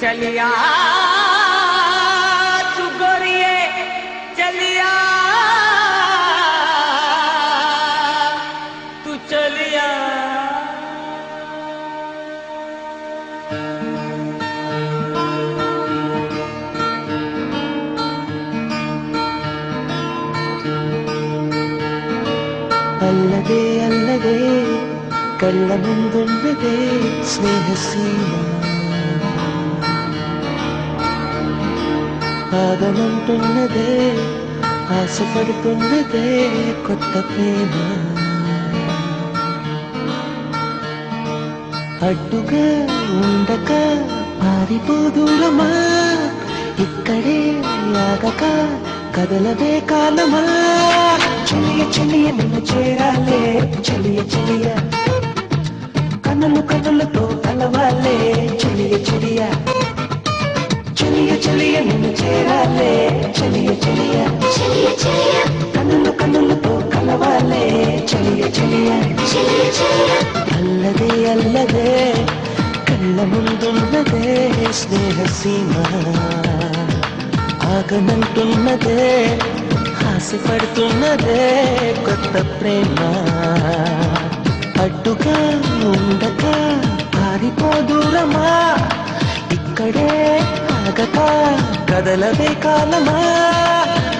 चलिया तू गोरिये चलिया तू चलिया ಅಲ್ಲದೆ ಅಲ್ಲದೆ ಕಳ್ಳ ಮುಂದುಂಡದೆ ಸ್ನೇಹ ಸೀಮಾ ఆగనంటున్నదే ఆశపడుతున్నదే కొత్త ప్రేమ అడ్డుగా ఉండక పారిపోదూరమా ఇక్కడే ఆగక కదలవే కాలమా చెలియ చెలియ నిన్ను చేరాలే చెలియ చెలియ కన్నులు కన్నులతో కలవాలే చెలియ చెలియ చెలియ చెలియ నిన్ను చేరాలే చెలియ చెలియ చెలియ చెలియ కన్నులు కన్నులతో కలవాలే చెలియ చెలియ చెలియ చెలియ అల్లదే అల్లదే కళ్ళ ముందున్నదే స్నేహ సీమ ఆగనంటున్నదే ఆశపడుతున్నదే కొత్త ప్రేమ అడ్డుగా ఉండక పారిపోదూరమా ఇక్కడే ఆగక కదలవే కాలమా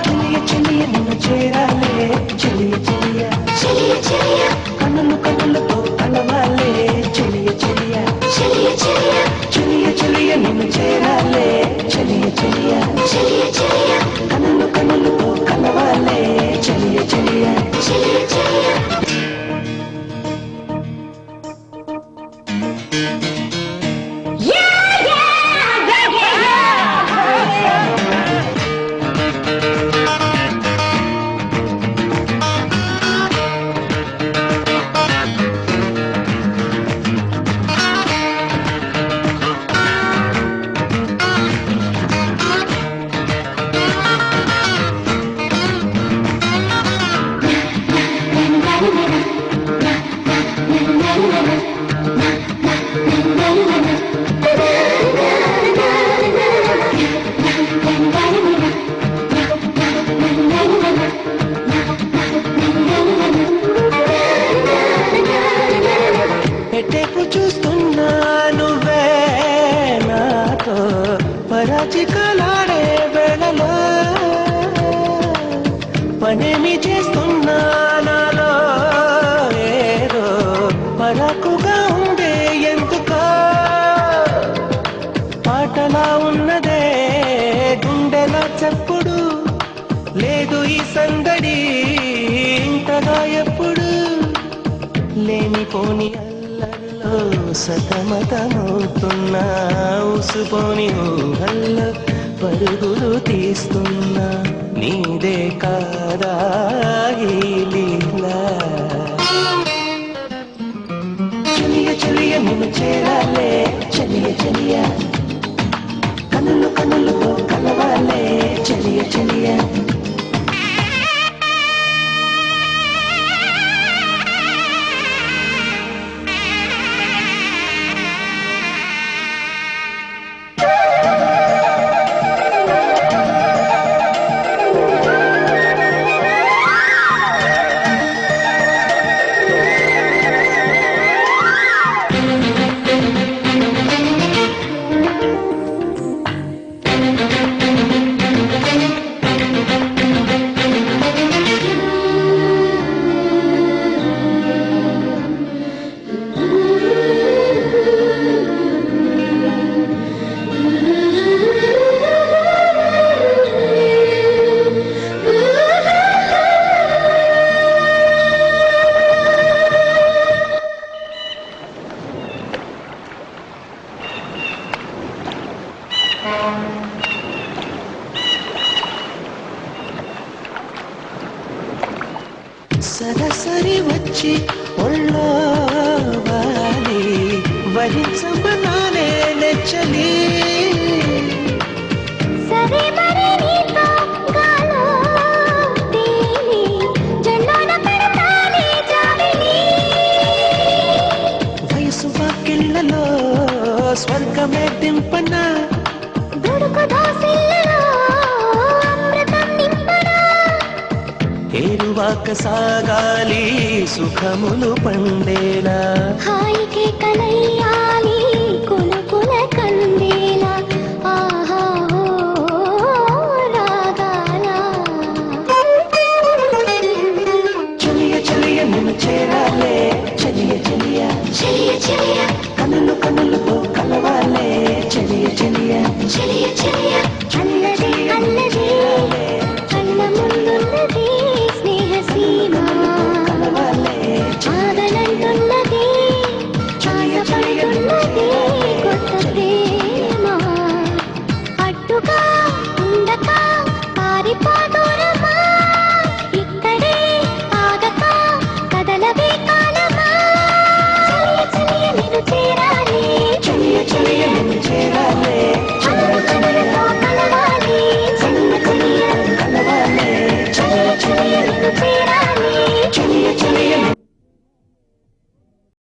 చెలియ చెలియ నిన్ను చేరాలే చెలియ చెలియ చెలియ చెలియ కన్నులు కన్నులతో కలవాలే చెలియ చెలియ చెలియ చెలియ చెలియ చెలియ నిన్ను చేరాలే చెలియ చెలియ చెలియ చెలియ కన్నులు కన్నులతో కలవాలే చెలియ చెలియ చెలియ చెలియ ఎటేపు చూస్తున్నా నువ్వే నాతో పరాచికలాడే వేళలో పనేమి చేస్తున్నా నాలో ఏదో పరాకుగా ఉండే ఎందుకో పాటలా ఉన్నదే గుండెలా చప్పుడు లేదు ఈ సందడి ఇంతగా ఎప్పుడు లేనిపోని అల్లల్లో సతమతమవుతున్నా ఉసుపోని ఊహల్లో పరుగులు తీస్తున్నా నీదే కాదా ఈ లీలా చెలియ చెలియ నిన్ను చేరాలే చెలియ చెలియ కన్నులు కన్నులతో కలవాలే చెలియ చెలియ సరసరి వచ్చి ఒళ్ళో వాలి వరించమనానే నెచ్చలి సరే మరి నీతో గాలో తేలి జెండాన పడతానే జాబిలి వయసు వాకిళ్ళలో స్వర్గమే దింపన రాక సాగాలి సుఖములు పండేలా హాయికి కలయ్యాలి కులుకుల కందేలా ఆహా ఓ రాగాల చలియ చలియ నిన్ను చేరాలే చలియ చలియ చెలియ చెలియ కనులు కనులతో కలవాలే చలియ చలియ చెలియ చెలియ అల్లది అల్లది కళ్ళ ముందున్నది స్నేహ సీమ కలవాలే ఆగనంటున్నది ఆశపడుతున్నది కొత్త ప్రేమ అడ్డుగా ఉండక పారిపోదూరమా ఇక్కడే ఆగక కదలవే కాలమా చలియ చలియ నిన్ను చేరాలి చలియ చలియ నిన్ను చేరాలే కనులు కనులతో కలవాలి చెలియ చెలియ కలవాలే చలియ చలియ నిన్ను చేరాలి చలియ చలియ